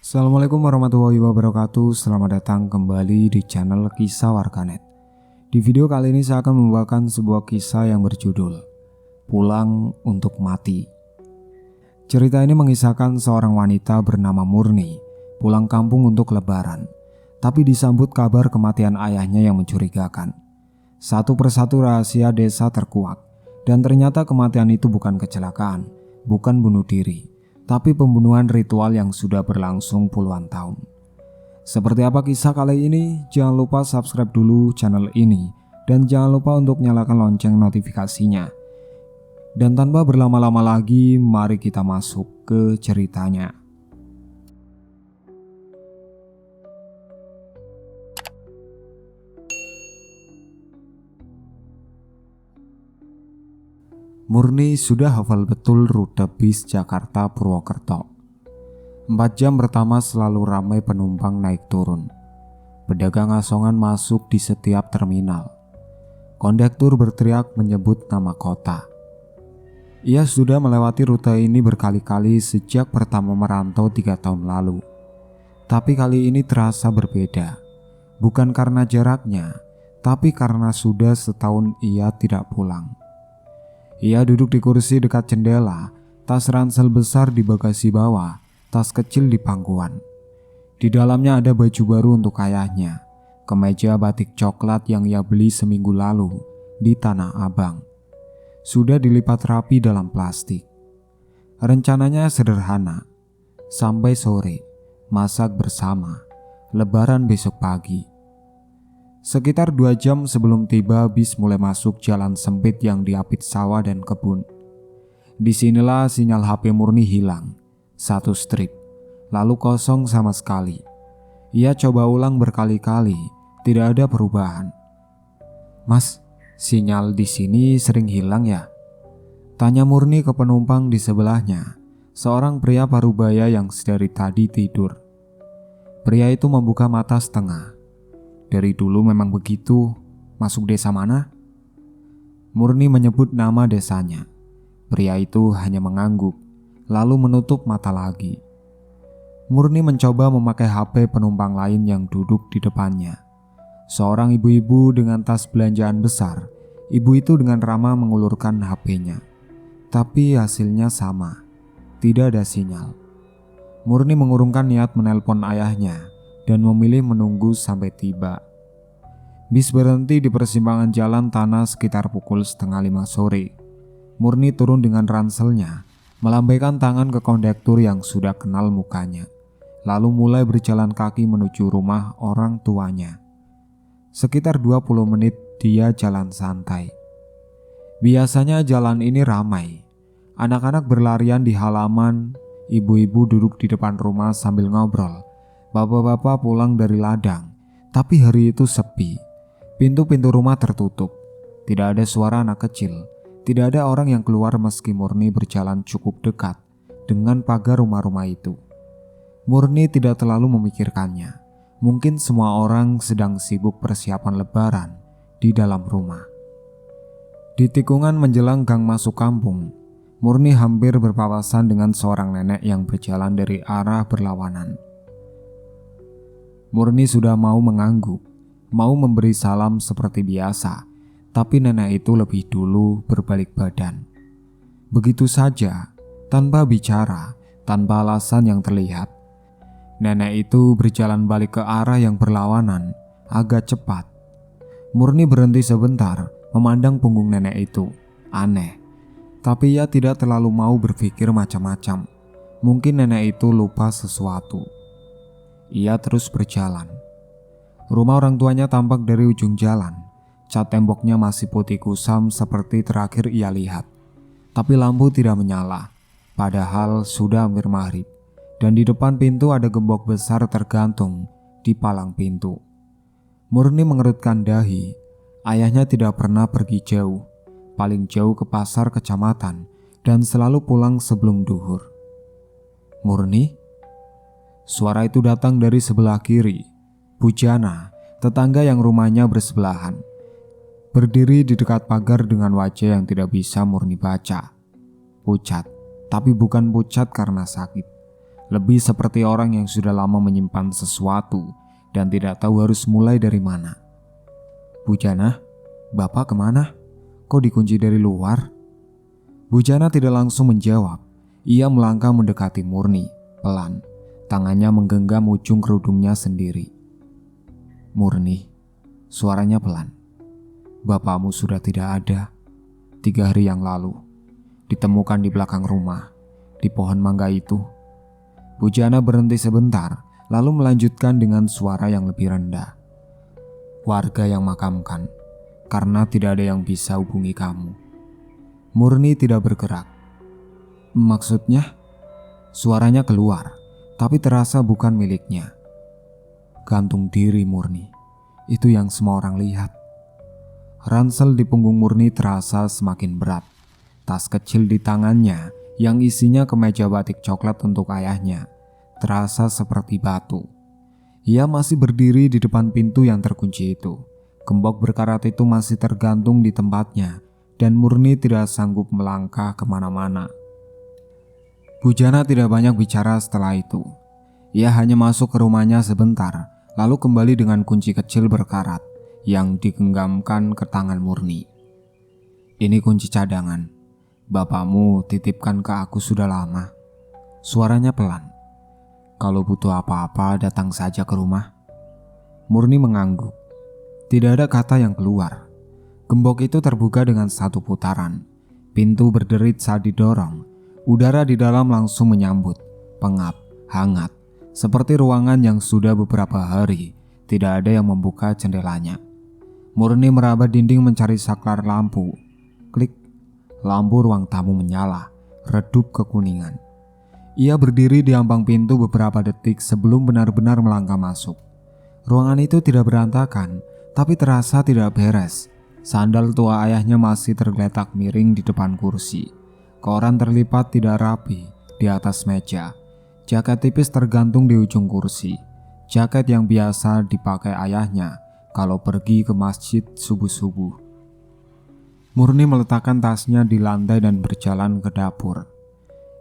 Assalamualaikum warahmatullahi wabarakatuh. Selamat datang kembali di channel Kisah Warganet. Di video kali ini saya akan membawakan sebuah kisah yang berjudul Pulang untuk Mati. Cerita ini mengisahkan seorang wanita bernama Murni pulang kampung untuk lebaran, tapi disambut kabar kematian ayahnya yang mencurigakan. Satu persatu rahasia desa terkuak, dan ternyata kematian itu bukan kecelakaan, bukan bunuh diri, tapi pembunuhan ritual yang sudah berlangsung puluhan tahun. Seperti apa kisah kali ini? Jangan lupa subscribe dulu channel ini dan jangan lupa untuk nyalakan lonceng notifikasinya. Dan tanpa berlama-lama lagi, mari kita masuk ke ceritanya. Murni sudah hafal betul rute bis Jakarta Purwokerto. 4 jam pertama selalu ramai penumpang naik turun. Pedagang asongan masuk di setiap terminal. Kondektur berteriak menyebut nama kota. Ia sudah melewati rute ini berkali-kali sejak pertama merantau 3 tahun lalu. Tapi kali ini terasa berbeda. Bukan karena jaraknya, tapi karena sudah setahun ia tidak pulang. Ia duduk di kursi dekat jendela, tas ransel besar di bagasi bawah, tas kecil di pangkuan. Di dalamnya ada baju baru untuk ayahnya, kemeja batik coklat yang ia beli seminggu lalu di Tanah Abang. Sudah dilipat rapi dalam plastik. Rencananya sederhana, sampai sore, masak bersama, lebaran besok pagi. Sekitar 2 jam sebelum tiba, bis mulai masuk jalan sempit yang diapit sawah dan kebun. Disinilah sinyal HP Murni hilang, 1 strip, lalu kosong sama sekali. Ia coba ulang berkali-kali, tidak ada perubahan. "Mas, sinyal di sini sering hilang ya?" tanya Murni ke penumpang di sebelahnya, seorang pria parubaya yang sedari tadi tidur. Pria itu membuka mata setengah. "Dari dulu memang begitu. Masuk desa mana?" Murni menyebut nama desanya. Pria itu hanya mengangguk, lalu menutup mata lagi. Murni mencoba memakai HP penumpang lain yang duduk di depannya. Seorang ibu-ibu dengan tas belanjaan besar. Ibu itu dengan ramah mengulurkan HP-nya. Tapi hasilnya sama. Tidak ada sinyal. Murni mengurungkan niat menelpon ayahnya dan memilih menunggu sampai tiba. Bis berhenti di persimpangan jalan tanah sekitar pukul 4:30 sore. Murni turun dengan ranselnya, melambaikan tangan ke kondektur yang sudah kenal mukanya, lalu mulai berjalan kaki menuju rumah orang tuanya. Sekitar 20 menit dia jalan santai. Biasanya jalan ini ramai. Anak-anak berlarian di halaman, ibu-ibu duduk di depan rumah sambil ngobrol. Bapak-bapak pulang dari ladang, tapi hari itu sepi. Pintu-pintu rumah tertutup. Tidak ada suara anak kecil. Tidak ada orang yang keluar meski Murni berjalan cukup dekat dengan pagar rumah-rumah itu. Murni tidak terlalu memikirkannya. Mungkin semua orang sedang sibuk persiapan lebaran di dalam rumah. Di tikungan menjelang gang masuk kampung, Murni hampir berpapasan dengan seorang nenek yang berjalan dari arah berlawanan. Murni sudah mau mengangguk, mau memberi salam seperti biasa, tapi nenek itu lebih dulu berbalik badan. Begitu saja, tanpa bicara, tanpa alasan yang terlihat. Nenek itu berjalan balik ke arah yang berlawanan, agak cepat. Murni berhenti sebentar, memandang punggung nenek itu. Aneh, tapi ia tidak terlalu mau berpikir macam-macam. Mungkin nenek itu lupa sesuatu. Ia terus berjalan. Rumah orang tuanya tampak dari ujung jalan. Cat temboknya masih putih kusam seperti terakhir ia lihat. Tapi lampu tidak menyala, padahal sudah hampir maghrib. Dan di depan pintu ada gembok besar tergantung di palang pintu. Murni mengerutkan dahi. Ayahnya tidak pernah pergi jauh, paling jauh ke pasar kecamatan, dan selalu pulang sebelum duhur. "Murni?" Suara itu datang dari sebelah kiri. Bujana, tetangga yang rumahnya bersebelahan, berdiri di dekat pagar dengan wajah yang tidak bisa Murni baca. Pucat, tapi bukan pucat karena sakit. Lebih seperti orang yang sudah lama menyimpan sesuatu dan tidak tahu harus mulai dari mana. "Bu Jana, Bapak kemana? Kok dikunci dari luar?" Bu Jana tidak langsung menjawab. Ia melangkah mendekati Murni, pelan. Tangannya menggenggam ujung kerudungnya sendiri. "Murni," suaranya pelan. "Bapakmu sudah tidak ada. 3 hari yang lalu. Ditemukan di belakang rumah, di pohon mangga itu." Bu Jana berhenti sebentar, lalu melanjutkan dengan suara yang lebih rendah. "Warga yang makamkan, karena tidak ada yang bisa hubungi kamu." Murni tidak bergerak. "Maksudnya?" Suaranya keluar, tapi terasa bukan miliknya. "Gantung diri, Murni. Itu yang semua orang lihat." Ransel di punggung Murni terasa semakin berat. Tas kecil di tangannya yang isinya kemeja batik coklat untuk ayahnya terasa seperti batu. Ia masih berdiri di depan pintu yang terkunci itu. Gembok berkarat itu masih tergantung di tempatnya dan Murni tidak sanggup melangkah kemana-mana. Bu Jana tidak banyak bicara setelah itu. Ia hanya masuk ke rumahnya sebentar, lalu kembali dengan kunci kecil berkarat yang digenggamkan ke tangan Murni. "Ini kunci cadangan. Bapakmu titipkan ke aku sudah lama." Suaranya pelan. "Kalau butuh apa-apa datang saja ke rumah." Murni mengangguk. Tidak ada kata yang keluar. Gembok itu terbuka dengan satu putaran. Pintu berderit saat didorong. Udara di dalam langsung menyambut, pengap, hangat, seperti ruangan yang sudah beberapa hari tidak ada yang membuka jendelanya. Murni meraba dinding mencari saklar lampu. Klik, lampu ruang tamu menyala, redup kekuningan. Ia berdiri di ambang pintu beberapa detik sebelum benar-benar melangkah masuk. Ruangan itu tidak berantakan, tapi terasa tidak beres. Sandal tua ayahnya masih tergeletak miring di depan kursi. Koran terlipat tidak rapi di atas meja. Jaket tipis tergantung di ujung kursi. Jaket yang biasa dipakai ayahnya kalau pergi ke masjid subuh-subuh. Murni meletakkan tasnya di lantai dan berjalan ke dapur.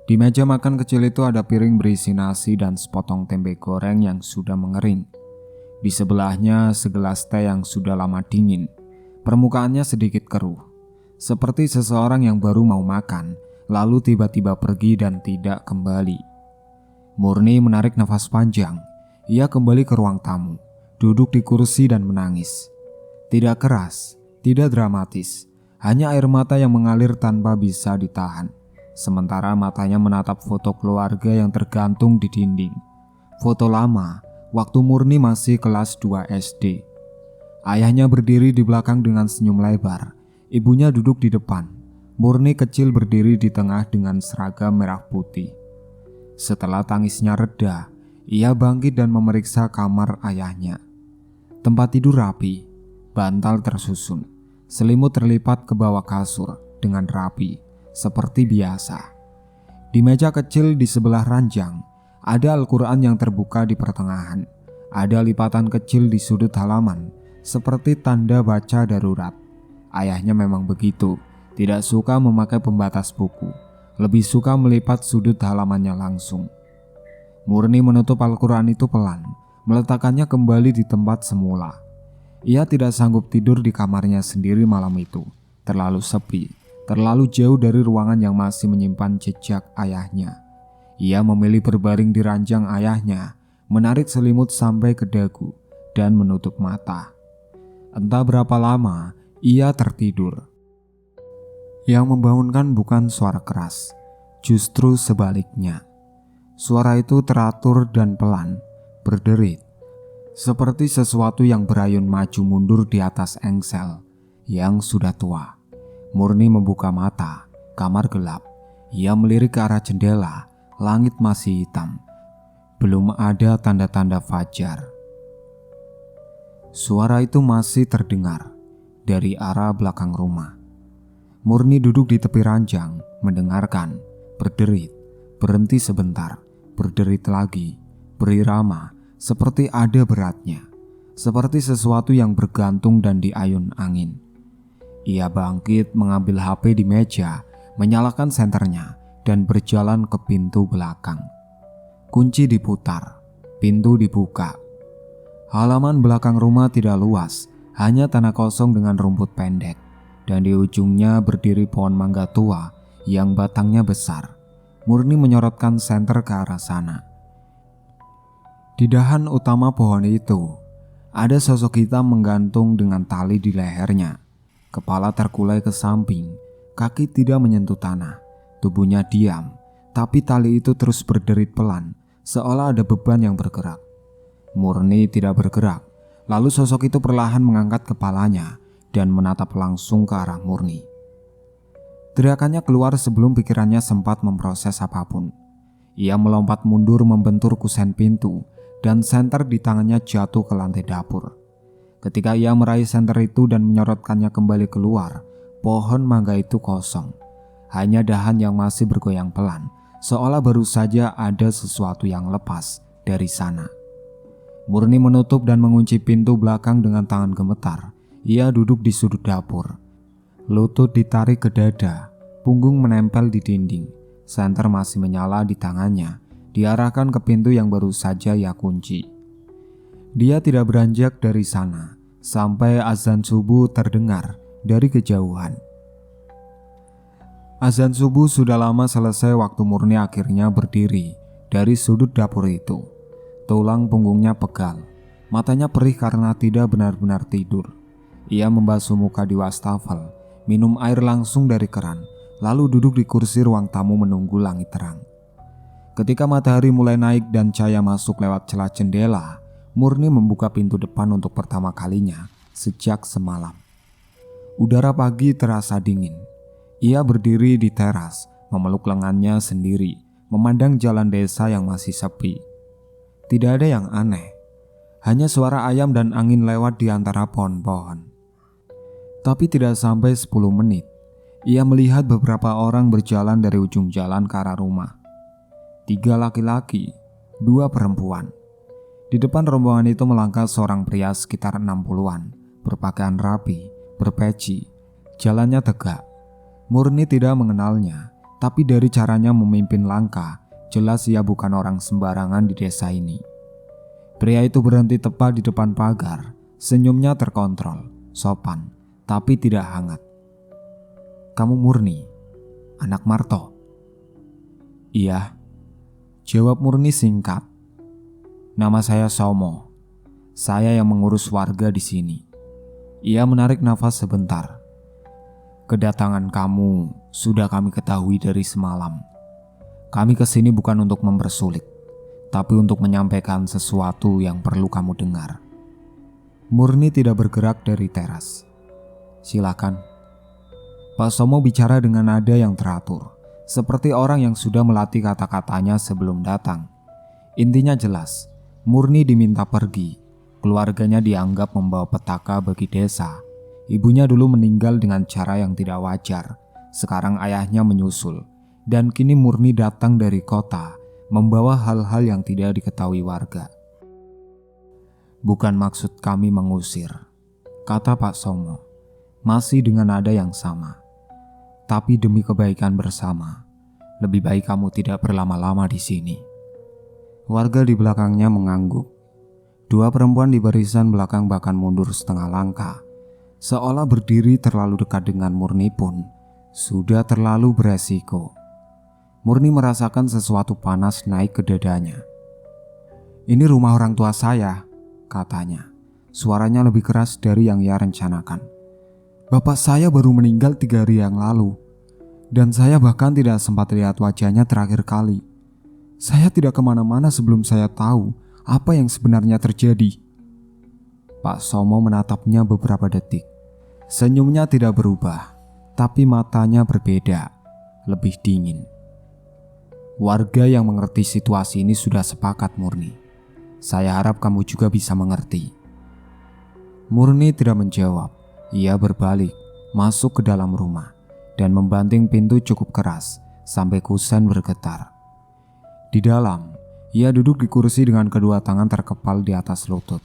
Di meja makan kecil itu ada piring berisi nasi dan sepotong tempe goreng yang sudah mengering. Di sebelahnya segelas teh yang sudah lama dingin. Permukaannya sedikit keruh, seperti seseorang yang baru mau makan lalu tiba-tiba pergi dan tidak kembali. Murni menarik nafas panjang. Ia kembali ke ruang tamu, duduk di kursi dan menangis. Tidak keras, tidak dramatis, hanya air mata yang mengalir tanpa bisa ditahan. Sementara matanya menatap foto keluarga yang tergantung di dinding. Foto lama, waktu Murni masih kelas 2 SD. Ayahnya berdiri di belakang dengan senyum lebar. Ibunya duduk di depan. Murni kecil berdiri di tengah dengan seragam merah putih. Setelah tangisnya reda, ia bangkit dan memeriksa kamar ayahnya. Tempat tidur rapi, bantal tersusun, selimut terlipat ke bawah kasur dengan rapi, seperti biasa. Di meja kecil di sebelah ranjang, ada Al-Quran yang terbuka di pertengahan. Ada lipatan kecil di sudut halaman, seperti tanda baca darurat. Ayahnya memang begitu. Tidak suka memakai pembatas buku, lebih suka melipat sudut halamannya langsung. Murni menutup Al-Quran itu pelan, meletakkannya kembali di tempat semula. Ia tidak sanggup tidur di kamarnya sendiri malam itu. Terlalu sepi, terlalu jauh dari ruangan yang masih menyimpan jejak ayahnya. Ia memilih berbaring di ranjang ayahnya, menarik selimut sampai ke dagu, dan menutup mata. Entah berapa lama, ia tertidur. Yang membangunkan bukan suara keras, justru sebaliknya. Suara itu teratur dan pelan, berderit, seperti sesuatu yang berayun maju mundur di atas engsel yang sudah tua. Murni membuka mata, kamar gelap. Ia melirik ke arah jendela, langit masih hitam. Belum ada tanda-tanda fajar. Suara itu masih terdengar dari arah belakang rumah. Murni duduk di tepi ranjang, mendengarkan, berderit, berhenti sebentar, berderit lagi, berirama, seperti ada beratnya, seperti sesuatu yang bergantung dan diayun angin. Ia bangkit, mengambil HP di meja, menyalakan senternya, dan berjalan ke pintu belakang. Kunci diputar, pintu dibuka. Halaman belakang rumah tidak luas, hanya tanah kosong dengan rumput pendek, dan di ujungnya berdiri pohon mangga tua yang batangnya besar. Murni menyorotkan senter ke arah sana. Di dahan utama pohon itu, ada sosok hitam menggantung dengan tali di lehernya. Kepala terkulai ke samping, kaki tidak menyentuh tanah, tubuhnya diam, tapi tali itu terus berderit pelan, seolah ada beban yang bergerak. Murni tidak bergerak, lalu sosok itu perlahan mengangkat kepalanya dan menatap langsung ke arah Murni. Teriakannya keluar sebelum pikirannya sempat memproses apapun. Ia melompat mundur membentur kusen pintu dan senter di tangannya jatuh ke lantai dapur. Ketika ia meraih senter itu dan menyorotkannya kembali keluar, pohon mangga itu kosong. Hanya dahan yang masih bergoyang pelan, seolah baru saja ada sesuatu yang lepas dari sana. Murni menutup dan mengunci pintu belakang dengan tangan gemetar. Ia duduk di sudut dapur. Lutut ditarik ke dada, punggung menempel di dinding. Senter masih menyala di tangannya, diarahkan ke pintu yang baru saja ia kunci. Dia tidak beranjak dari sana sampai azan subuh terdengar dari kejauhan. Azan subuh sudah lama selesai waktu Murni akhirnya berdiri dari sudut dapur itu. Tulang punggungnya pegal, matanya perih karena tidak benar-benar tidur. Ia membasuh muka di wastafel, minum air langsung dari keran, lalu duduk di kursi ruang tamu menunggu langit terang. Ketika matahari mulai naik dan cahaya masuk lewat celah jendela, Murni membuka pintu depan untuk pertama kalinya sejak semalam. Udara pagi terasa dingin. Ia berdiri di teras, memeluk lengannya sendiri, memandang jalan desa yang masih sepi. Tidak ada yang aneh, hanya suara ayam dan angin lewat di antara pohon-pohon. Tapi tidak sampai 10 menit, ia melihat beberapa orang berjalan dari ujung jalan ke arah rumah. 3 laki-laki, 2 perempuan. Di depan rombongan itu melangkah seorang pria sekitar 60-an, berpakaian rapi, berpeci, jalannya tegak. Murni tidak mengenalnya, tapi dari caranya memimpin langkah, jelas ia bukan orang sembarangan di desa ini. Pria itu berhenti tepat di depan pagar, senyumnya terkontrol, sopan, tapi tidak hangat. "Kamu Murni, anak Marto?" "Iya," jawab Murni singkat. "Nama saya Somo. Saya yang mengurus warga di sini." Ia menarik nafas sebentar. "Kedatangan kamu sudah kami ketahui dari semalam. Kami kesini bukan untuk mempersulit, tapi untuk menyampaikan sesuatu yang perlu kamu dengar." Murni tidak bergerak dari teras. "Silakan." Pak Somo bicara dengan nada yang teratur, seperti orang yang sudah melatih kata-katanya sebelum datang. Intinya jelas, Murni diminta pergi. Keluarganya dianggap membawa petaka bagi desa. Ibunya dulu meninggal dengan cara yang tidak wajar. Sekarang ayahnya menyusul, dan kini Murni datang dari kota, membawa hal-hal yang tidak diketahui warga. "Bukan maksud kami mengusir," kata Pak Somo, masih dengan nada yang sama. "Tapi demi kebaikan bersama, lebih baik kamu tidak berlama-lama di sini." Warga di belakangnya mengangguk. 2 perempuan di barisan belakang bahkan mundur setengah langkah, seolah berdiri terlalu dekat dengan Murni pun sudah terlalu beresiko. Murni merasakan sesuatu panas naik ke dadanya. "Ini rumah orang tua saya," katanya. Suaranya lebih keras dari yang ia rencanakan. "Bapak saya baru meninggal 3 hari yang lalu, dan saya bahkan tidak sempat lihat wajahnya terakhir kali. Saya tidak kemana-mana sebelum saya tahu apa yang sebenarnya terjadi." Pak Somo menatapnya beberapa detik. Senyumnya tidak berubah, tapi matanya berbeda, lebih dingin. "Warga yang mengerti situasi ini sudah sepakat, Murni. Saya harap kamu juga bisa mengerti." Murni tidak menjawab. Ia berbalik, masuk ke dalam rumah, dan membanting pintu cukup keras sampai kusen bergetar. Di dalam, ia duduk di kursi dengan kedua tangan terkepal di atas lutut.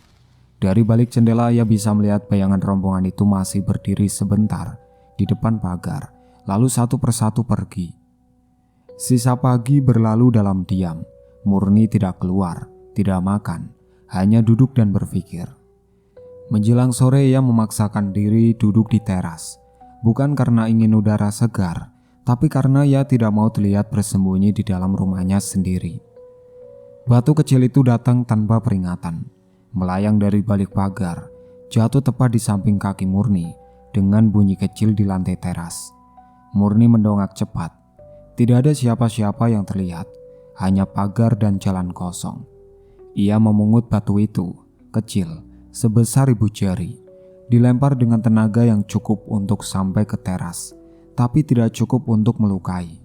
Dari balik jendela ia bisa melihat bayangan rombongan itu masih berdiri sebentar di depan pagar, lalu satu persatu pergi. Sisa pagi berlalu dalam diam, Murni tidak keluar, tidak makan, hanya duduk dan berpikir. Menjelang sore ia memaksakan diri duduk di teras, bukan karena ingin udara segar, tapi karena ia tidak mau terlihat bersembunyi di dalam rumahnya sendiri. Batu kecil itu datang tanpa peringatan, melayang dari balik pagar, jatuh tepat di samping kaki Murni dengan bunyi kecil di lantai teras. Murni mendongak cepat. Tidak ada siapa-siapa yang terlihat, hanya pagar dan jalan kosong. Ia memungut batu itu, kecil, sebesar ibu jari, dilempar dengan tenaga yang cukup untuk sampai ke teras, tapi tidak cukup untuk melukai.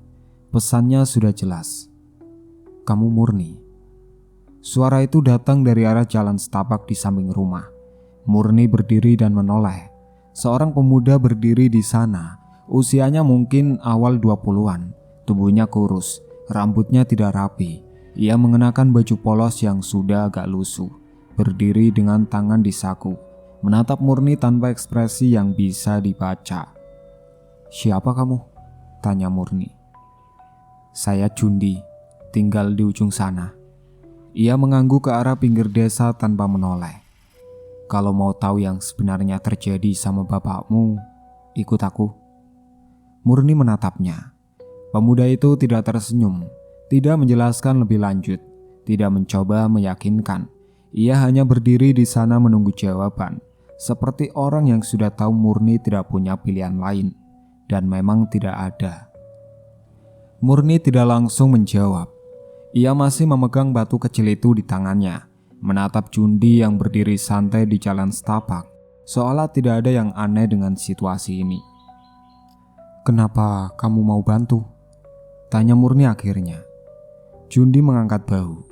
Pesannya sudah jelas. Kamu Murni. Suara itu datang dari arah jalan setapak di samping rumah. Murni berdiri dan menoleh. Seorang pemuda berdiri di sana, usianya mungkin awal 20-an, tubuhnya kurus, rambutnya tidak rapi. Ia mengenakan baju polos yang sudah agak lusuh, berdiri dengan tangan di saku, menatap Murni tanpa ekspresi yang bisa dibaca. Siapa kamu? Tanya Murni. Saya Jundi, tinggal di ujung sana. Ia mengangguk ke arah pinggir desa tanpa menoleh. Kalau mau tahu yang sebenarnya terjadi sama bapakmu, ikut aku. Murni menatapnya. Pemuda itu tidak tersenyum, tidak menjelaskan lebih lanjut, tidak mencoba meyakinkan. Ia hanya berdiri di sana menunggu jawaban, seperti orang yang sudah tahu Murni tidak punya pilihan lain, dan memang tidak ada. Murni tidak langsung menjawab. Ia masih memegang batu kecil itu di tangannya, menatap Jundi yang berdiri santai di jalan setapak, seolah tidak ada yang aneh dengan situasi ini. Kenapa kamu mau bantu? Tanya Murni akhirnya. Jundi mengangkat bahu.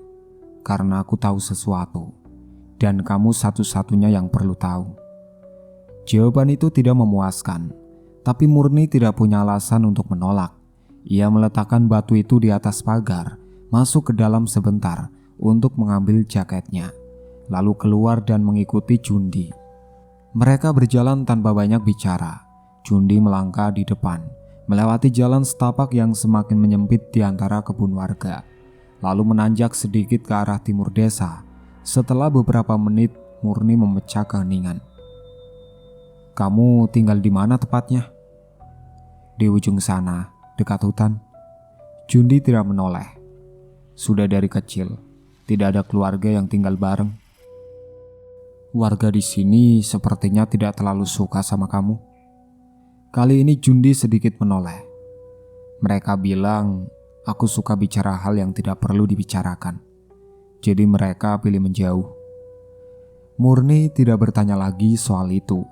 Karena aku tahu sesuatu, dan kamu satu-satunya yang perlu tahu. Jawaban itu tidak memuaskan, tapi Murni tidak punya alasan untuk menolak. Ia meletakkan batu itu di atas pagar, masuk ke dalam sebentar untuk mengambil jaketnya, lalu keluar dan mengikuti Jundi. Mereka berjalan tanpa banyak bicara. Jundi melangkah di depan, melewati jalan setapak yang semakin menyempit di antara kebun warga, lalu menanjak sedikit ke arah timur desa. Setelah beberapa menit, Murni memecah keheningan. Kamu tinggal di mana tepatnya? Di ujung sana, dekat hutan. Jundi tidak menoleh. Sudah dari kecil, tidak ada keluarga yang tinggal bareng. Warga di sini sepertinya tidak terlalu suka sama kamu. Kali ini Jundi sedikit menoleh. Mereka bilang aku suka bicara hal yang tidak perlu dibicarakan. Jadi mereka pilih menjauh. Murni tidak bertanya lagi soal itu.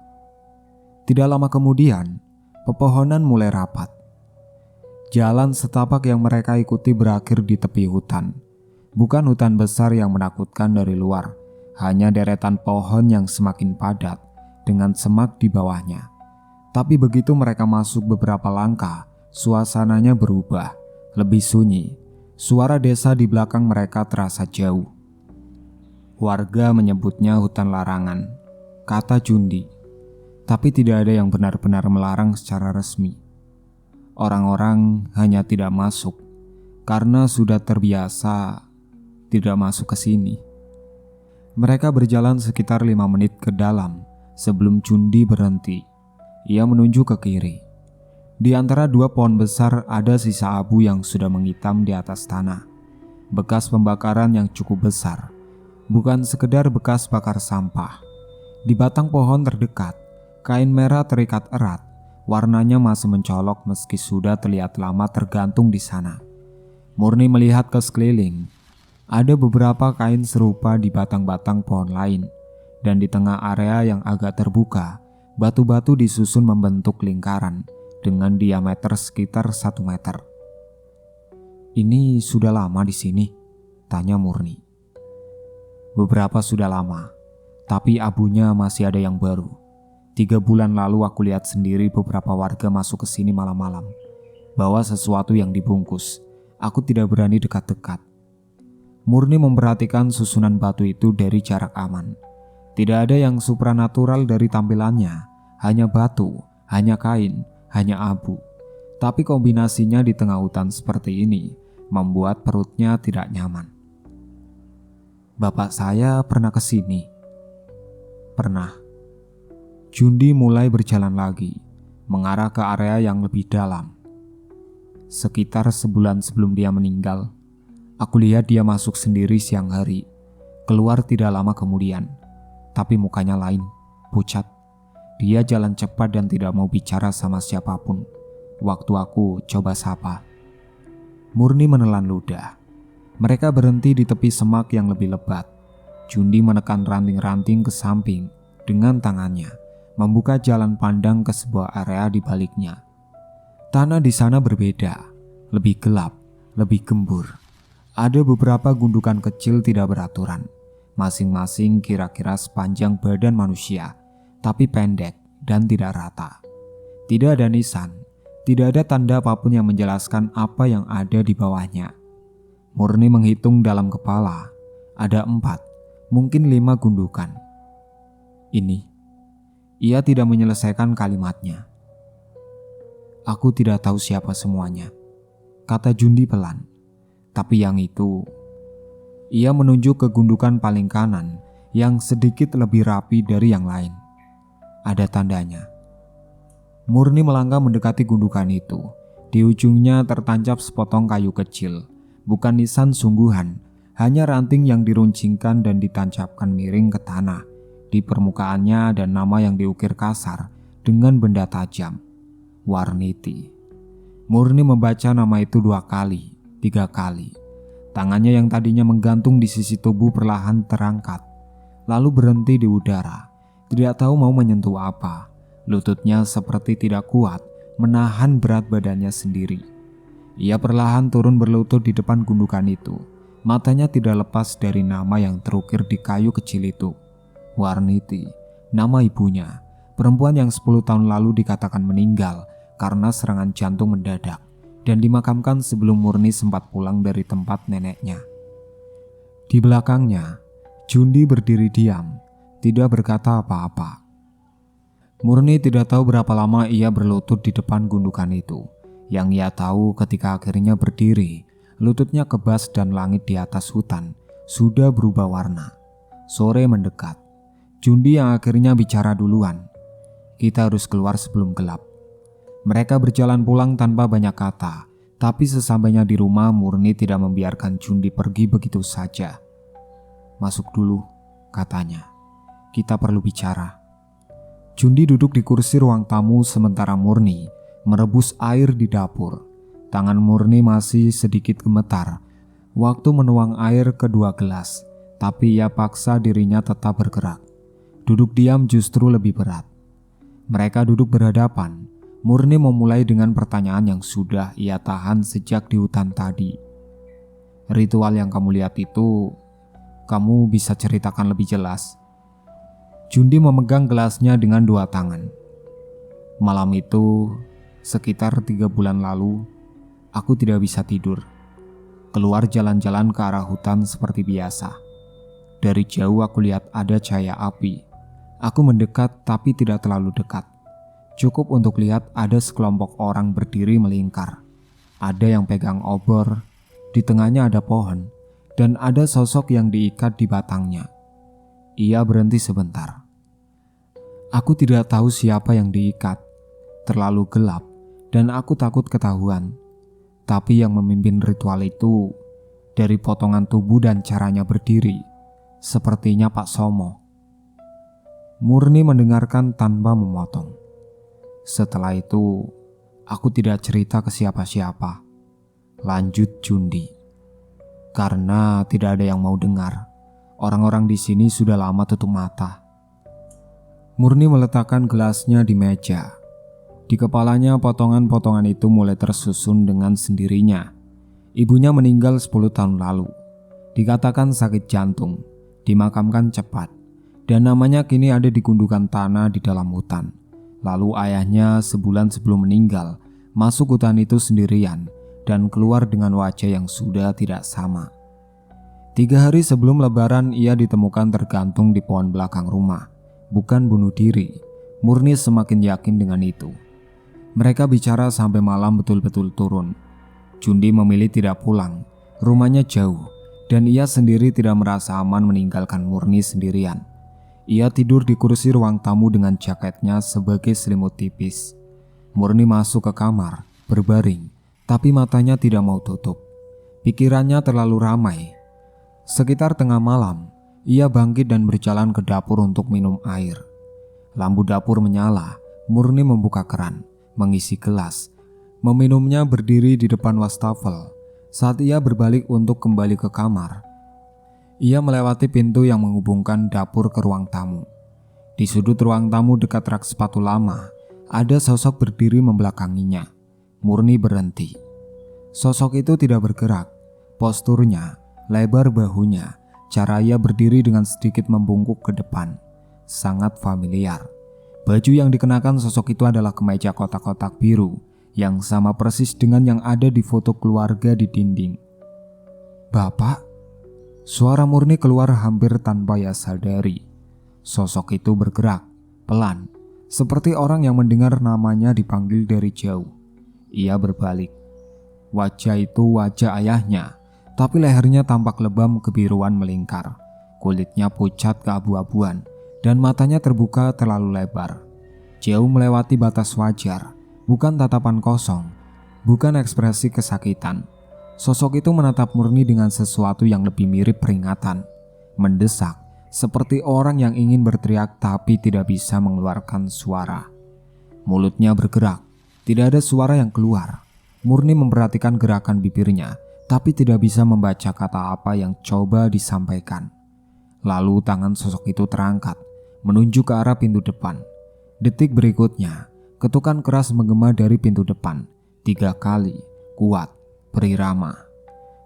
Tidak lama kemudian, pepohonan mulai rapat. Jalan setapak yang mereka ikuti berakhir di tepi hutan. Bukan hutan besar yang menakutkan dari luar, hanya deretan pohon yang semakin padat dengan semak di bawahnya. Tapi begitu mereka masuk beberapa langkah, suasananya berubah, lebih sunyi. Suara desa di belakang mereka terasa jauh. Warga menyebutnya hutan larangan, kata Jundi. Tapi tidak ada yang benar-benar melarang secara resmi. Orang-orang hanya tidak masuk karena sudah terbiasa tidak masuk ke sini. Mereka berjalan sekitar 5 menit ke dalam sebelum Jundi berhenti. Ia menunjuk ke kiri. Di antara dua pohon besar ada sisa abu yang sudah menghitam di atas tanah. Bekas pembakaran yang cukup besar, bukan sekedar bekas bakar sampah. Di batang pohon terdekat, kain merah terikat erat. Warnanya masih mencolok meski sudah terlihat lama tergantung di sana. Murni melihat ke sekeliling. Ada beberapa kain serupa di batang-batang pohon lain, dan di tengah area yang agak terbuka, batu-batu disusun membentuk lingkaran dengan diameter sekitar 1 meter. Ini sudah lama di sini? Tanya Murni. Beberapa sudah lama, tapi abunya masih ada yang baru. 3 bulan lalu aku lihat sendiri beberapa warga masuk ke sini malam-malam, bawa sesuatu yang dibungkus. Aku tidak berani dekat-dekat. Murni memperhatikan susunan batu itu dari jarak aman. Tidak ada yang supranatural dari tampilannya, hanya batu, hanya kain, hanya abu. Tapi kombinasinya di tengah hutan seperti ini membuat perutnya tidak nyaman. Bapak saya pernah ke sini. Pernah. Jundi mulai berjalan lagi, mengarah ke area yang lebih dalam. Sekitar sebulan sebelum dia meninggal, aku lihat dia masuk sendiri siang hari, keluar tidak lama kemudian. Tapi mukanya lain, pucat. Dia jalan cepat dan tidak mau bicara sama siapapun. Waktu aku coba sapa, Murni menelan ludah. Mereka berhenti di tepi semak yang lebih lebat. Jundi menekan ranting-ranting ke samping dengan tangannya, membuka jalan pandang ke sebuah area di baliknya. Tanah di sana berbeda, lebih gelap, lebih gembur. Ada beberapa gundukan kecil tidak beraturan, masing-masing kira-kira sepanjang badan manusia, tapi pendek dan tidak rata. Tidak ada nisan, tidak ada tanda apapun yang menjelaskan apa yang ada di bawahnya. Murni menghitung dalam kepala, ada 4, mungkin 5 gundukan. Ini. Ia tidak menyelesaikan kalimatnya. Aku tidak tahu siapa semuanya, kata Jundi pelan. Tapi yang itu, ia menunjuk ke gundukan paling kanan yang sedikit lebih rapi dari yang lain. Ada tandanya. Murni melangkah mendekati gundukan itu. Di ujungnya tertancap sepotong kayu kecil, bukan nisan sungguhan, hanya ranting yang diruncingkan dan ditancapkan miring ke tanah. Di permukaannya ada nama yang diukir kasar dengan benda tajam, Warniti. Murni membaca nama itu 2 kali, 3 kali. Tangannya yang tadinya menggantung di sisi tubuh perlahan terangkat, lalu berhenti di udara. Tidak tahu mau menyentuh apa. Lututnya seperti tidak kuat menahan berat badannya sendiri. Ia perlahan turun berlutut di depan gundukan itu. Matanya tidak lepas dari nama yang terukir di kayu kecil itu. Warniti, nama ibunya, perempuan yang 10 tahun lalu dikatakan meninggal karena serangan jantung mendadak dan dimakamkan sebelum Murni sempat pulang dari tempat neneknya. Di belakangnya, Jundi berdiri diam, tidak berkata apa-apa. Murni tidak tahu berapa lama ia berlutut di depan gundukan itu. Yang ia tahu ketika akhirnya berdiri, lututnya kebas dan langit di atas hutan sudah berubah warna. Sore mendekat. Jundi yang akhirnya bicara duluan. Kita harus keluar sebelum gelap. Mereka berjalan pulang tanpa banyak kata, tapi sesampainya di rumah Murni tidak membiarkan Jundi pergi begitu saja. Masuk dulu, katanya. Kita perlu bicara. Jundi duduk di kursi ruang tamu sementara Murni merebus air di dapur. Tangan Murni masih sedikit gemetar waktu menuang air ke 2 gelas, tapi ia paksa dirinya tetap bergerak. Duduk diam justru lebih berat. Mereka duduk berhadapan. Murni memulai dengan pertanyaan yang sudah ia tahan sejak di hutan tadi. Ritual yang kamu lihat itu, kamu bisa ceritakan lebih jelas? Jundi memegang gelasnya dengan 2 tangan. Malam itu, sekitar 3 bulan lalu, aku tidak bisa tidur. Keluar jalan-jalan ke arah hutan seperti biasa. Dari jauh aku lihat ada cahaya api. Aku mendekat tapi tidak terlalu dekat. Cukup untuk lihat ada sekelompok orang berdiri melingkar. Ada yang pegang obor, di tengahnya ada pohon, dan ada sosok yang diikat di batangnya. Ia berhenti sebentar. Aku tidak tahu siapa yang diikat. Terlalu gelap dan aku takut ketahuan. Tapi yang memimpin ritual itu, dari potongan tubuh dan caranya berdiri, sepertinya Pak Somo. Murni mendengarkan tanpa memotong. Setelah itu, aku tidak cerita ke siapa-siapa. Lanjut Jundi. Karena tidak ada yang mau dengar. Orang-orang di sini sudah lama tutup mata. Murni meletakkan gelasnya di meja. Di kepalanya potongan-potongan itu mulai tersusun dengan sendirinya. Ibunya meninggal 10 tahun lalu. Dikatakan sakit jantung, dimakamkan cepat, dan namanya kini ada di gundukan tanah di dalam hutan. Lalu ayahnya sebulan sebelum meninggal masuk hutan itu sendirian dan keluar dengan wajah yang sudah tidak sama. 3 hari sebelum lebaran ia ditemukan tergantung di pohon belakang rumah. Bukan bunuh diri. Murni semakin yakin dengan itu. Mereka bicara sampai malam betul-betul turun. Jundi memilih tidak pulang. Rumahnya jauh dan ia sendiri tidak merasa aman meninggalkan Murni sendirian. Ia tidur di kursi ruang tamu dengan jaketnya sebagai selimut tipis. Murni masuk ke kamar, berbaring, tapi matanya tidak mau tutup. Pikirannya terlalu ramai. Sekitar tengah malam, ia bangkit dan berjalan ke dapur untuk minum air. Lampu dapur menyala, Murni membuka keran, mengisi gelas, meminumnya berdiri di depan wastafel. Saat ia berbalik untuk kembali ke kamar, ia melewati pintu yang menghubungkan dapur ke ruang tamu. Di sudut ruang tamu dekat rak sepatu lama, ada sosok berdiri membelakanginya. Murni berhenti. Sosok itu tidak bergerak. Posturnya, lebar bahunya, cara ia berdiri dengan sedikit membungkuk ke depan, sangat familiar. Baju yang dikenakan sosok itu adalah kemeja kotak-kotak biru yang sama persis dengan yang ada di foto keluarga di dinding. "Bapak?" Suara Murni keluar hampir tanpa ia sadari. Sosok itu bergerak, pelan, seperti orang yang mendengar namanya dipanggil dari jauh. Ia berbalik. Wajah itu wajah ayahnya, tapi lehernya tampak lebam kebiruan melingkar. Kulitnya pucat keabu-abuan, dan matanya terbuka terlalu lebar. Jauh melewati batas wajar. Bukan tatapan kosong, bukan ekspresi kesakitan. Sosok itu menatap Murni dengan sesuatu yang lebih mirip peringatan, mendesak, seperti orang yang ingin berteriak tapi tidak bisa mengeluarkan suara. Mulutnya bergerak, tidak ada suara yang keluar. Murni memperhatikan gerakan bibirnya, tapi tidak bisa membaca kata apa yang coba disampaikan. Lalu tangan sosok itu terangkat, menunjuk ke arah pintu depan. Detik berikutnya, ketukan keras menggema dari pintu depan, 3 kali, kuat, berirama.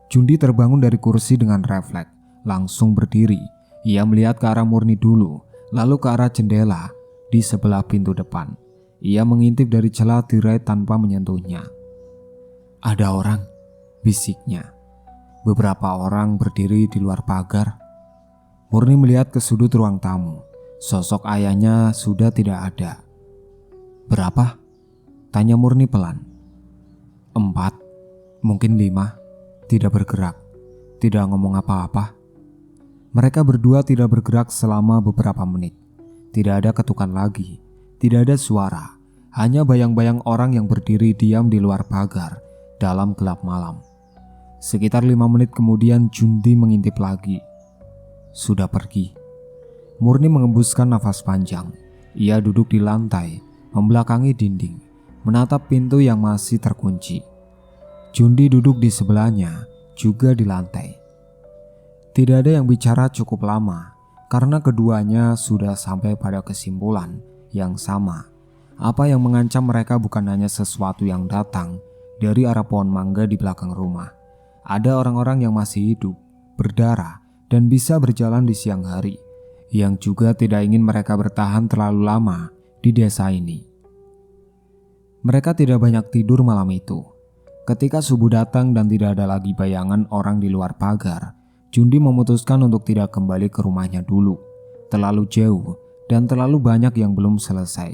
Jundi terbangun dari kursi dengan refleks, langsung berdiri. Ia melihat ke arah Murni dulu, lalu ke arah jendela di sebelah pintu depan. Ia mengintip dari celah tirai tanpa menyentuhnya. "Ada orang," bisiknya. "Beberapa orang berdiri di luar pagar." Murni melihat ke sudut ruang tamu. Sosok ayahnya sudah tidak ada. "Berapa?" tanya Murni pelan. 4, mungkin 5, tidak bergerak, tidak ngomong apa-apa. Mereka berdua tidak bergerak selama beberapa menit. Tidak ada ketukan lagi, tidak ada suara, hanya bayang-bayang orang yang berdiri diam di luar pagar dalam gelap malam. Sekitar 5 menit kemudian Jundi mengintip lagi. Sudah pergi. Murni mengembuskan nafas panjang. Ia duduk di lantai, membelakangi dinding, menatap pintu yang masih terkunci. Jundi duduk di sebelahnya, juga di lantai. Tidak ada yang bicara cukup lama, karena keduanya sudah sampai pada kesimpulan yang sama. Apa yang mengancam mereka bukan hanya sesuatu yang datang dari arah pohon mangga di belakang rumah. Ada orang-orang yang masih hidup, berdarah, dan bisa berjalan di siang hari, yang juga tidak ingin mereka bertahan terlalu lama di desa ini. Mereka tidak banyak tidur malam itu. Ketika subuh datang dan tidak ada lagi bayangan orang di luar pagar, Jundi memutuskan untuk tidak kembali ke rumahnya dulu. Terlalu jauh dan terlalu banyak yang belum selesai.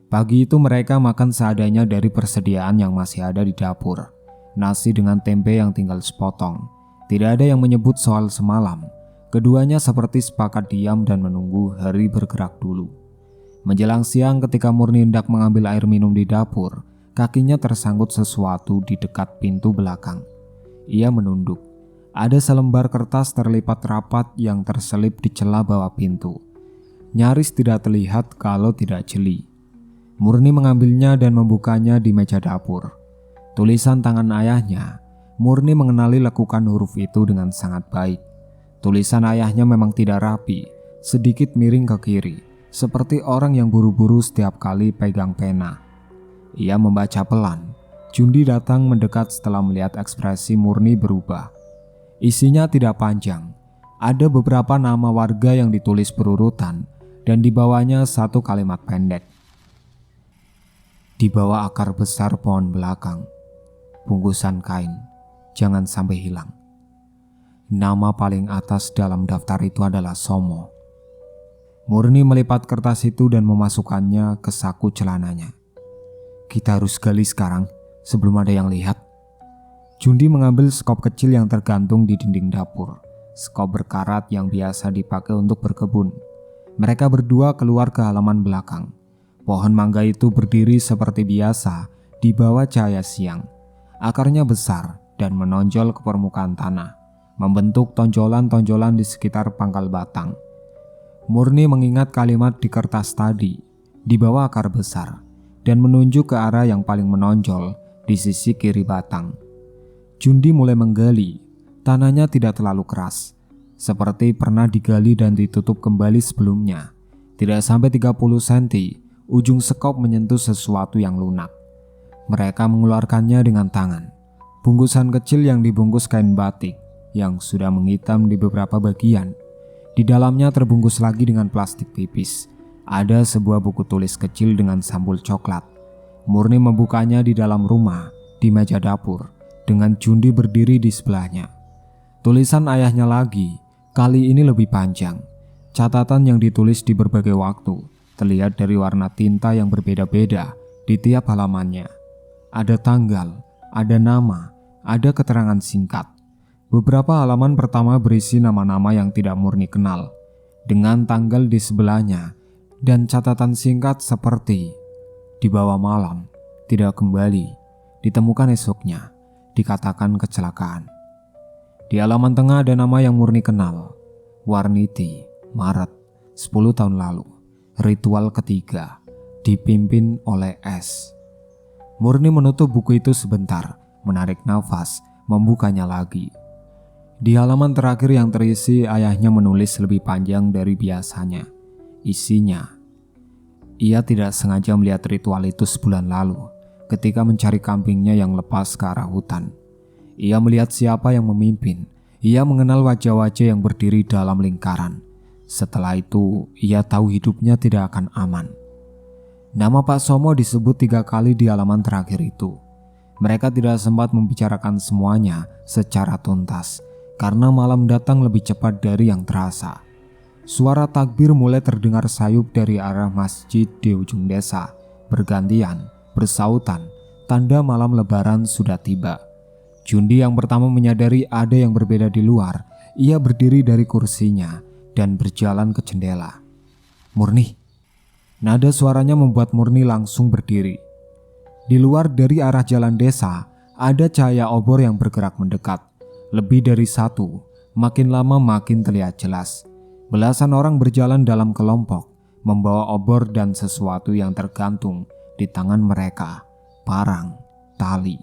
Pagi itu mereka makan seadanya dari persediaan yang masih ada di dapur. Nasi dengan tempe yang tinggal sepotong. Tidak ada yang menyebut soal semalam. Keduanya seperti sepakat diam dan menunggu hari bergerak dulu. Menjelang siang ketika Murni hendak mengambil air minum di dapur, kakinya tersangkut sesuatu di dekat pintu belakang. Ia menunduk. Ada selembar kertas terlipat rapat yang terselip di celah bawah pintu. Nyaris tidak terlihat kalau tidak jeli. Murni mengambilnya dan membukanya di meja dapur. Tulisan tangan ayahnya. Murni mengenali lekukan huruf itu dengan sangat baik. Tulisan ayahnya memang tidak rapi, sedikit miring ke kiri, seperti orang yang buru-buru setiap kali pegang pena. Ia membaca pelan. Jundi datang mendekat setelah melihat ekspresi Murni berubah. Isinya tidak panjang. Ada beberapa nama warga yang ditulis berurutan dan di bawahnya satu kalimat pendek. Di bawah akar besar pohon belakang, bungkusan kain, jangan sampai hilang. Nama paling atas dalam daftar itu adalah Somo. Murni melipat kertas itu dan memasukkannya ke saku celananya. Kita harus gali sekarang sebelum ada yang lihat. Jundi mengambil skop kecil yang tergantung di dinding dapur. Skop berkarat yang biasa dipakai untuk berkebun. Mereka berdua keluar ke halaman belakang. Pohon mangga itu berdiri seperti biasa di bawah cahaya siang. Akarnya besar dan menonjol ke permukaan tanah, membentuk tonjolan-tonjolan di sekitar pangkal batang. Murni mengingat kalimat di kertas tadi, di bawah akar besar, dan menunjuk ke arah yang paling menonjol di sisi kiri batang. Jundi mulai menggali. Tanahnya tidak terlalu keras, seperti pernah digali dan ditutup kembali sebelumnya. Tidak sampai 30 cm, ujung sekop menyentuh sesuatu yang lunak. Mereka mengeluarkannya dengan tangan. Bungkusan kecil yang dibungkus kain batik yang sudah menghitam di beberapa bagian. Di dalamnya terbungkus lagi dengan plastik tipis. Ada sebuah buku tulis kecil dengan sampul coklat. Murni membukanya di dalam rumah, di meja dapur, dengan Jundi berdiri di sebelahnya. Tulisan ayahnya lagi, kali ini lebih panjang. Catatan yang ditulis di berbagai waktu terlihat dari warna tinta yang berbeda-beda di tiap halamannya. Ada tanggal, ada nama, ada keterangan singkat. Beberapa halaman pertama berisi nama-nama yang tidak Murni kenal, dengan tanggal di sebelahnya, dan catatan singkat seperti di bawah malam, tidak kembali, ditemukan esoknya, dikatakan kecelakaan. Di halaman tengah ada nama yang Murni kenal, Warniti, Maret, 10 tahun lalu, ritual ketiga, dipimpin oleh S. Murni menutup buku itu sebentar, menarik nafas, membukanya lagi. Di halaman terakhir yang terisi, ayahnya menulis lebih panjang dari biasanya. Isinya, ia tidak sengaja melihat ritual itu sebulan lalu, ketika mencari kambingnya yang lepas ke arah hutan. Ia melihat siapa yang memimpin. Ia mengenal wajah-wajah yang berdiri dalam lingkaran. Setelah itu, ia tahu hidupnya tidak akan aman. Nama Pak Somo disebut 3 kali di halaman terakhir itu. Mereka tidak sempat membicarakan semuanya secara tuntas, karena malam datang lebih cepat dari yang terasa. Suara takbir mulai terdengar sayup dari arah masjid di ujung desa, bergantian, bersautan, tanda malam lebaran sudah tiba. Jundi yang pertama menyadari ada yang berbeda di luar. Ia berdiri dari kursinya dan berjalan ke jendela. Murni. Nada suaranya membuat Murni langsung berdiri. Di luar dari arah jalan desa, ada cahaya obor yang bergerak mendekat. Lebih dari satu, makin lama makin terlihat jelas. Belasan orang berjalan dalam kelompok, membawa obor dan sesuatu yang tergantung di tangan mereka, parang, tali.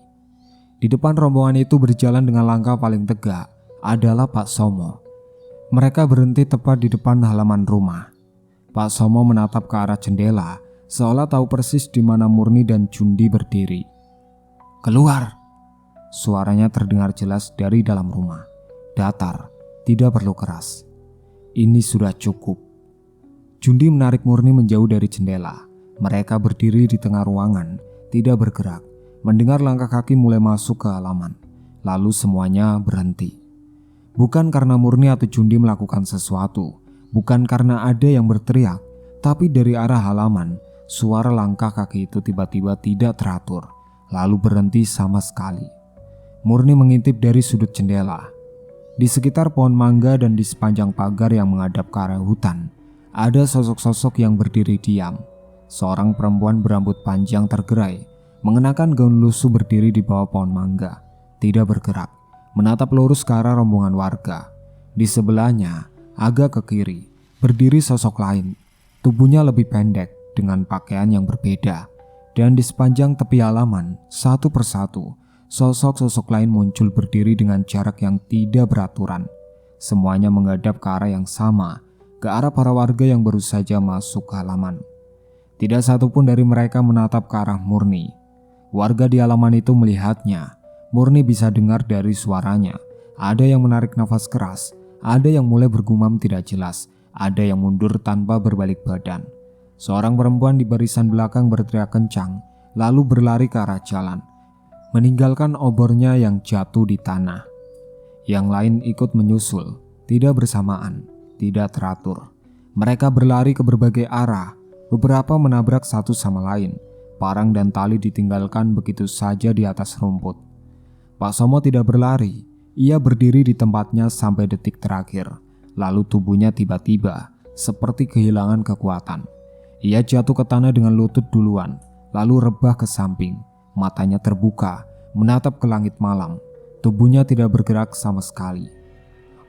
Di depan rombongan itu berjalan dengan langkah paling tegak adalah Pak Somo. Mereka berhenti tepat di depan halaman rumah. Pak Somo menatap ke arah jendela, seolah tahu persis di mana Murni dan Jundi berdiri. Keluar! Suaranya terdengar jelas dari dalam rumah. Datar, tidak perlu keras. Ini sudah cukup. Jundi menarik Murni menjauh dari jendela. Mereka berdiri di tengah ruangan, tidak bergerak. Mendengar langkah kaki mulai masuk ke halaman. Lalu semuanya berhenti. Bukan karena Murni atau Jundi melakukan sesuatu, bukan karena ada yang berteriak, tapi dari arah halaman, suara langkah kaki itu tiba-tiba tidak teratur, lalu berhenti sama sekali. Murni mengintip dari sudut jendela. Di sekitar pohon mangga dan di sepanjang pagar yang menghadap ke arah hutan, ada sosok-sosok yang berdiri diam. Seorang perempuan berambut panjang tergerai, mengenakan gaun lusuh berdiri di bawah pohon mangga, tidak bergerak, menatap lurus ke arah rombongan warga. Di sebelahnya, agak ke kiri, berdiri sosok lain. Tubuhnya lebih pendek dengan pakaian yang berbeda. Dan di sepanjang tepi halaman, satu persatu, sosok-sosok lain muncul berdiri dengan jarak yang tidak beraturan. Semuanya menghadap ke arah yang sama, ke arah para warga yang baru saja masuk ke halaman. Tidak satupun dari mereka menatap ke arah Murni. Warga di halaman itu melihatnya. Murni bisa dengar dari suaranya. Ada yang menarik nafas keras, ada yang mulai bergumam tidak jelas, ada yang mundur tanpa berbalik badan. Seorang perempuan di barisan belakang berteriak kencang, lalu berlari ke arah jalan, meninggalkan obornya yang jatuh di tanah. Yang lain ikut menyusul, tidak bersamaan, tidak teratur. Mereka berlari ke berbagai arah, beberapa menabrak satu sama lain. Parang dan tali ditinggalkan begitu saja di atas rumput. Pak Somo tidak berlari. Ia berdiri di tempatnya sampai detik terakhir. Lalu tubuhnya tiba-tiba seperti kehilangan kekuatan. Ia jatuh ke tanah dengan lutut duluan, lalu rebah ke samping. Matanya terbuka, menatap ke langit malam. Tubuhnya tidak bergerak sama sekali.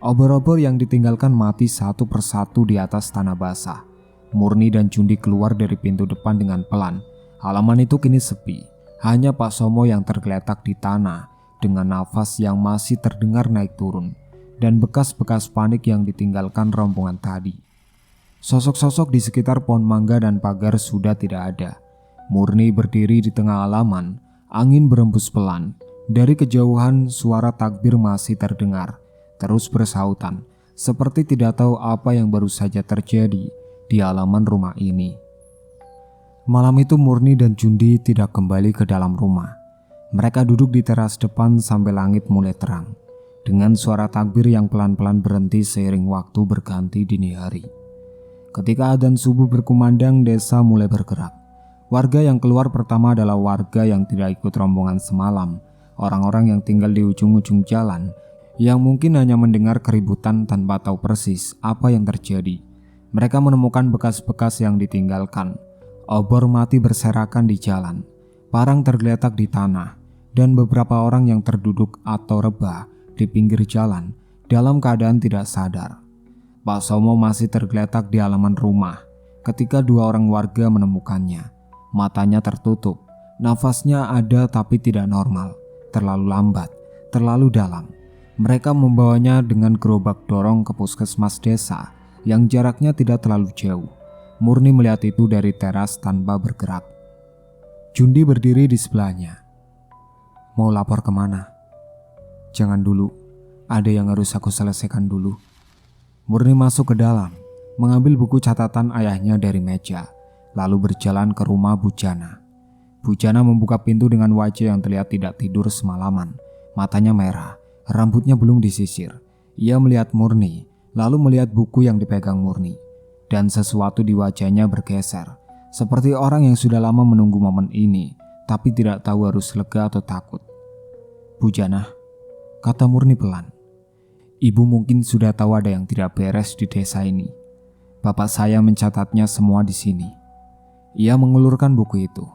Obor-obor yang ditinggalkan mati satu persatu di atas tanah basah. Murni dan Jundi keluar dari pintu depan dengan pelan. Halaman itu kini sepi. Hanya Pak Somo yang tergeletak di tanah dengan nafas yang masih terdengar naik turun dan bekas-bekas panik yang ditinggalkan rombongan tadi. Sosok-sosok di sekitar pohon mangga dan pagar sudah tidak ada. Murni berdiri di tengah halaman. Angin berembus pelan. Dari kejauhan suara takbir masih terdengar, terus bersautan, seperti tidak tahu apa yang baru saja terjadi di halaman rumah ini. Malam itu Murni dan Jundi tidak kembali ke dalam rumah. Mereka duduk di teras depan sampai langit mulai terang, dengan suara takbir yang pelan-pelan berhenti seiring waktu berganti dini hari. Ketika adzan subuh berkumandang, desa mulai bergerak. Warga yang keluar pertama adalah warga yang tidak ikut rombongan semalam, orang-orang yang tinggal di ujung-ujung jalan, yang mungkin hanya mendengar keributan tanpa tahu persis apa yang terjadi. Mereka menemukan bekas-bekas yang ditinggalkan. Obor mati berserakan di jalan, parang tergeletak di tanah, dan beberapa orang yang terduduk atau rebah di pinggir jalan dalam keadaan tidak sadar. Pak Somo masih tergeletak di halaman rumah ketika dua orang warga menemukannya. Matanya tertutup, nafasnya ada tapi tidak normal, terlalu lambat, terlalu dalam. Mereka membawanya dengan gerobak dorong ke puskesmas desa yang jaraknya tidak terlalu jauh. Murni melihat itu dari teras tanpa bergerak. Jundi berdiri di sebelahnya. Mau lapor kemana? Jangan dulu, ada yang harus aku selesaikan dulu. Murni masuk ke dalam, mengambil buku catatan ayahnya dari meja, lalu berjalan ke rumah Bujana. Bujana membuka pintu dengan wajah yang terlihat tidak tidur semalaman. Matanya merah, rambutnya belum disisir. Ia melihat Murni, lalu melihat buku yang dipegang Murni. Dan sesuatu di wajahnya bergeser, seperti orang yang sudah lama menunggu momen ini, tapi tidak tahu harus lega atau takut. Bujana, kata Murni pelan. Ibu mungkin sudah tahu ada yang tidak beres di desa ini. Bapak saya mencatatnya semua di sini. Ia mengulurkan buku itu.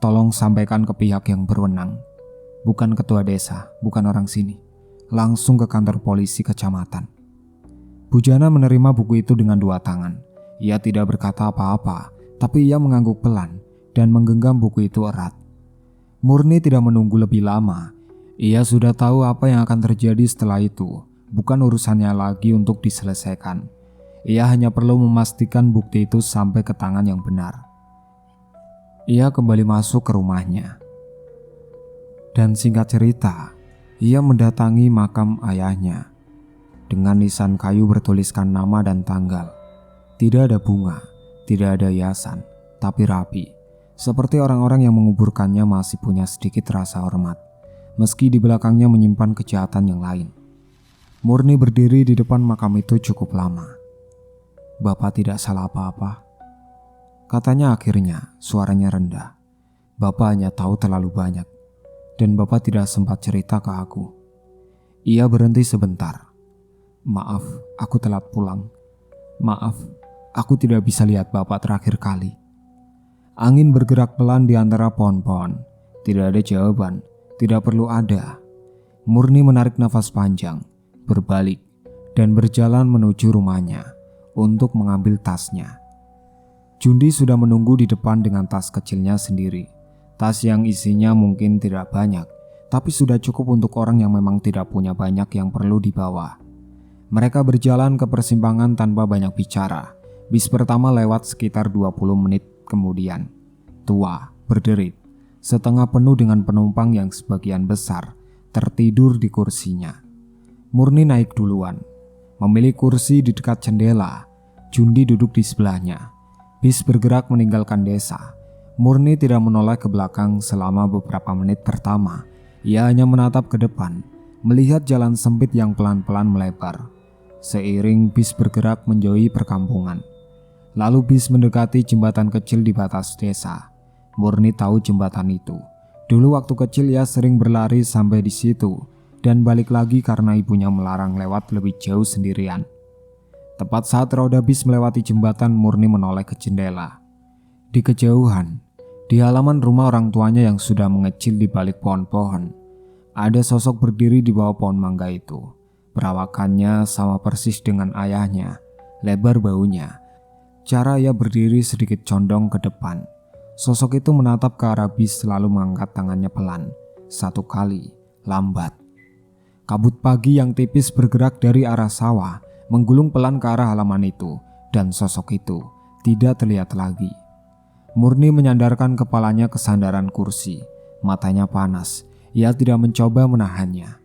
Tolong sampaikan ke pihak yang berwenang. Bukan ketua desa, bukan orang sini. Langsung ke kantor polisi kecamatan. Bujana menerima buku itu dengan dua tangan. Ia tidak berkata apa-apa, tapi ia mengangguk pelan dan menggenggam buku itu erat. Murni tidak menunggu lebih lama. Ia sudah tahu apa yang akan terjadi setelah itu. Bukan urusannya lagi untuk diselesaikan. Ia hanya perlu memastikan bukti itu sampai ke tangan yang benar. Ia kembali masuk ke rumahnya. Dan singkat cerita, ia mendatangi makam ayahnya. Dengan nisan kayu bertuliskan nama dan tanggal. Tidak ada bunga, tidak ada hiasan, tapi rapi. Seperti orang-orang yang menguburkannya masih punya sedikit rasa hormat, meski di belakangnya menyimpan kejahatan yang lain. Murni berdiri di depan makam itu cukup lama. Bapak tidak salah apa-apa, katanya akhirnya, suaranya rendah. Bapak hanya tahu terlalu banyak, dan Bapak tidak sempat cerita ke aku. Ia berhenti sebentar. Maaf, aku telat pulang. Maaf, aku tidak bisa lihat Bapak terakhir kali. Angin bergerak pelan di antara pohon-pohon. Tidak ada jawaban, tidak perlu ada. Murni menarik nafas panjang, berbalik, dan berjalan menuju rumahnya untuk mengambil tasnya. Jundi sudah menunggu di depan dengan tas kecilnya sendiri. Tas yang isinya mungkin tidak banyak, tapi sudah cukup untuk orang yang memang tidak punya banyak yang perlu dibawa. Mereka berjalan ke persimpangan tanpa banyak bicara. Bis pertama lewat sekitar 20 menit kemudian. Tua, berderit, setengah penuh dengan penumpang yang sebagian besar tertidur di kursinya. Murni naik duluan, memilih kursi di dekat jendela. Jundi duduk di sebelahnya. Bis bergerak meninggalkan desa. Murni tidak menoleh ke belakang selama beberapa menit pertama. Ia hanya menatap ke depan, melihat jalan sempit yang pelan-pelan melebar. Seiring bis bergerak menjauhi perkampungan. Lalu bis mendekati jembatan kecil di batas desa. Murni tahu jembatan itu. Dulu waktu kecil ia sering berlari sampai di situ dan balik lagi karena ibunya melarang lewat lebih jauh sendirian. Tepat saat roda bis melewati jembatan, Murni menoleh ke jendela. Di kejauhan, di halaman rumah orang tuanya yang sudah mengecil di balik pohon-pohon, ada sosok berdiri di bawah pohon mangga itu. Perawakannya sama persis dengan ayahnya, lebar baunya. Cara ia berdiri sedikit condong ke depan. Sosok itu menatap ke arah bis lalu mengangkat tangannya pelan, satu kali, lambat. Kabut pagi yang tipis bergerak dari arah sawah, menggulung pelan ke arah halaman itu, dan sosok itu tidak terlihat lagi. Murni menyandarkan kepalanya ke sandaran kursi, matanya panas. Ia tidak mencoba menahannya.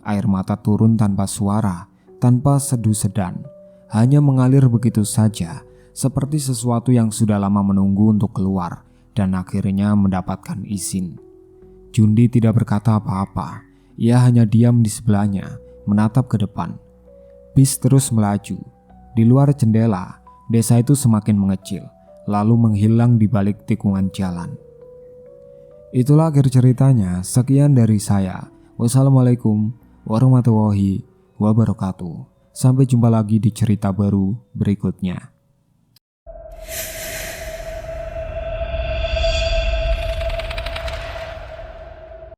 Air mata turun tanpa suara, tanpa sedu-sedan, hanya mengalir begitu saja, seperti sesuatu yang sudah lama menunggu untuk keluar dan akhirnya mendapatkan izin. Jundi tidak berkata apa-apa. Ia hanya diam di sebelahnya, menatap ke depan. Bis terus melaju. Di luar jendela, desa itu semakin mengecil, lalu menghilang di balik tikungan jalan. Itulah akhir ceritanya. Sekian dari saya. Wassalamualaikum warahmatullahi wabarakatuh. Sampai jumpa lagi di cerita baru berikutnya.